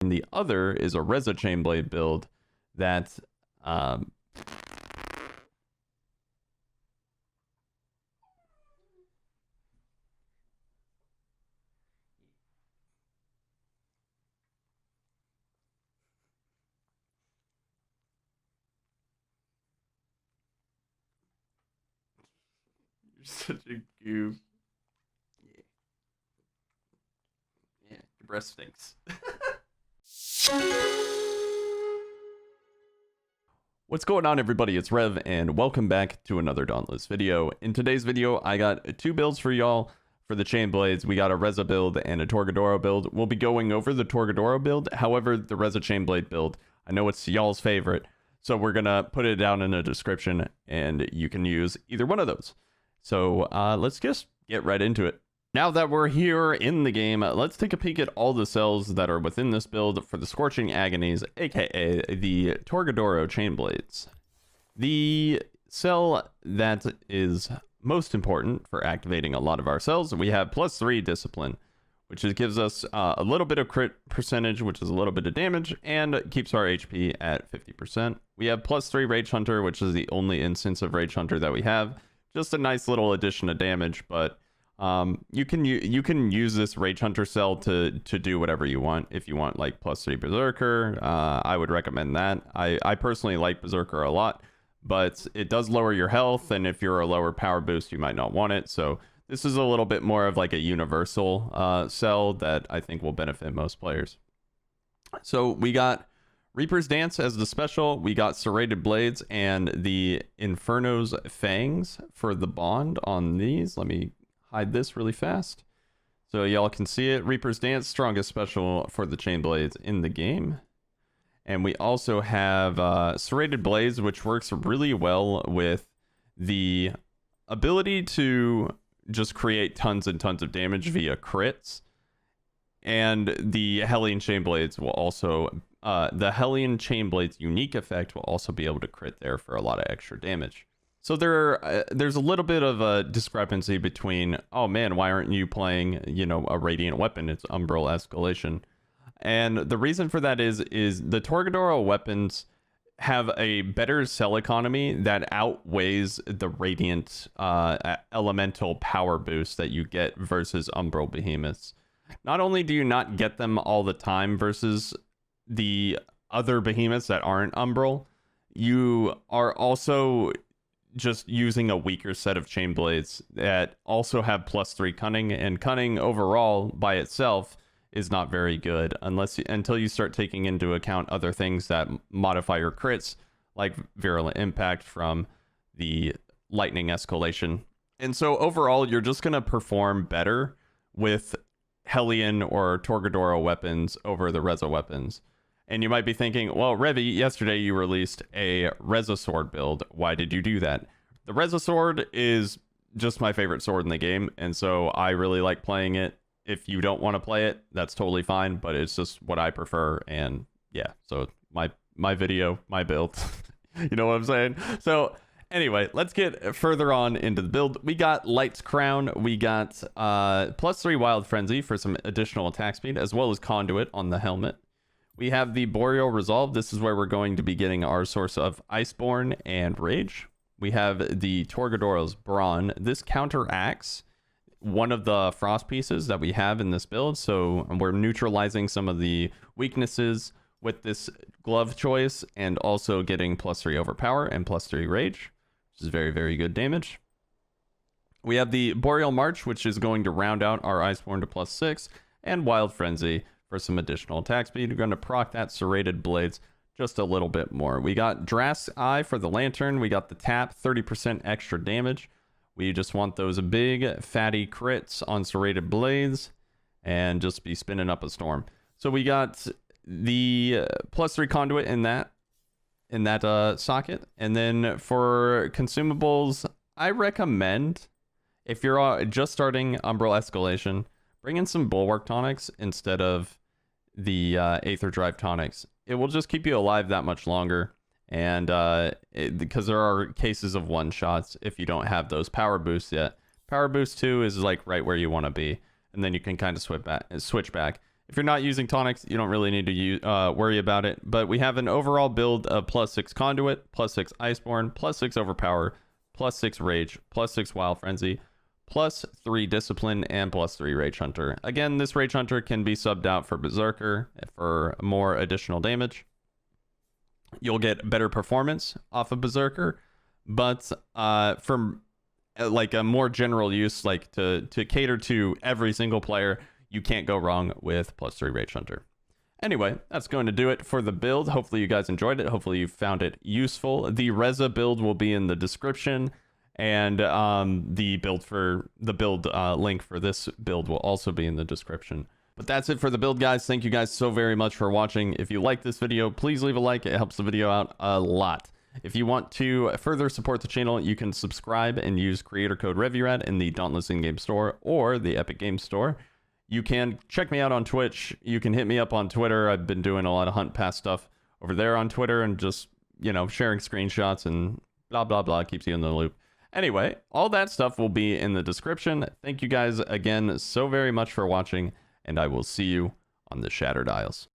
And the other is a Reza Chainblade build that You're such a goof. Yeah, your breath stinks. What's going on, everybody? It's Rev, and welcome back to another Dauntless video. In today's video, I got two builds for y'all for the Chainblades. We got a Reza build and a Torgadoro build. We'll be going over the Torgadoro build. However, the Reza Chainblade build, I know it's y'all's favorite, so we're gonna put it down in the description, and you can use either one of those. So let's just get right into it. Now that we're here in the game, let's take a peek at all the cells that are within this build for the Scorching Agonies, aka the Torgadoro Chainblades. The cell that is most important for activating a lot of our cells, we have +3 Discipline, which gives us a little bit of crit percentage, which is a little bit of damage, and keeps our HP at 50%. We have +3 Rage Hunter, which is the only instance of Rage Hunter that we have. Just a nice little addition of damage, but you can use this Rage Hunter cell to do whatever you want. If you want like +3 Berserker, I would recommend that. I personally like Berserker a lot, but it does lower your health, and if you're a lower power boost, you might not want it. So this is a little bit more of like a universal cell that I think will benefit most players. So we got Reaper's Dance as the special. We got Serrated Blades and the Inferno's Fangs for the bond on these. Let me hide this really fast so y'all can see it. Reaper's Dance, strongest special for the Chainblades in the game. And we also have Serrated Blades, which works really well with the ability to just create tons and tons of damage via crits. And the Hellion Chainblades will also the Hellion Chainblades unique effect will also be able to crit there for a lot of extra damage. So there's a little bit of a discrepancy between, oh man, why aren't you playing, you know, a radiant weapon? It's Umbral Escalation. And the reason for that is the Torgadoro weapons have a better cell economy that outweighs the radiant elemental power boost that you get versus Umbral Behemoths. Not only do you not get them all the time versus the other behemoths that aren't Umbral, you are also just using a weaker set of Chainblades that also have +3 Cunning, and Cunning overall by itself is not very good until you start taking into account other things that modify your crits, like Virulent Impact from the Lightning Escalation. And so overall, you're just going to perform better with Hellion or Torgadoro weapons over the Reza weapons. And you might be thinking, well, Revvy, yesterday you released a Reza sword build. Why did you do that? The Reza sword is just my favorite sword in the game, and so I really like playing it. If you don't want to play it, that's totally fine, but it's just what I prefer, and yeah, so my video, my build. You know what I'm saying? So anyway, let's get further on into the build. We got Light's Crown. We got +3 Wild Frenzy for some additional attack speed, as well as Conduit on the helmet. We have the Boreal Resolve. This is where we're going to be getting our source of Iceborne and Rage. We have the Torgadoro's Brawn. This counteracts one of the frost pieces that we have in this build, so we're neutralizing some of the weaknesses with this glove choice, and also getting +3 Overpower and +3 Rage, which is very, very good damage. We have the Boreal March, which is going to round out our Iceborne to +6, and Wild Frenzy for some additional attack speed. We're going to proc that Serrated Blades just a little bit more. We got Drask's Eye for the Lantern. We got the Tap, 30% extra damage. We just want those big fatty crits on Serrated Blades and just be spinning up a storm. So we got the +3 Conduit in that socket. And then for consumables, I recommend, if you're just starting Umbral Escalation, bring in some Bulwark Tonics instead of the Aether Drive Tonics. It will just keep you alive that much longer. And because there are cases of one-shots if you don't have those power boosts yet. Power boost 2 is like right where you want to be. And then you can kind of switch back. If you're not using tonics, you don't really need to worry about it. But we have an overall build of +6 Conduit, +6 Iceborne, +6 Overpower, +6 Rage, +6 Wild Frenzy, +3 Discipline, and +3 Rage Hunter. Again, this Rage Hunter can be subbed out for Berserker for more additional damage. You'll get better performance off of Berserker, but from like a more general use, like to cater to every single player, you can't go wrong with +3 Rage Hunter. Anyway, that's going to do it for the build. Hopefully you guys enjoyed it. Hopefully you found it useful. The Reza build will be in the description, and the build link for this build will also be in the description. But that's it for the build, guys. Thank you guys so very much for watching. If you like this video, please leave a like. It helps the video out a lot. If you want to further support the channel, you can subscribe and use creator code Revvy in the Dauntless in-game store or the Epic Games Store. You can check me out on Twitch. You can hit me up on Twitter. I've been doing a lot of Hunt Pass stuff over there on Twitter and just, you know, sharing screenshots and blah, blah, blah. Keeps you in the loop. Anyway, all that stuff will be in the description. Thank you guys again so very much for watching, and I will see you on the Shattered Isles.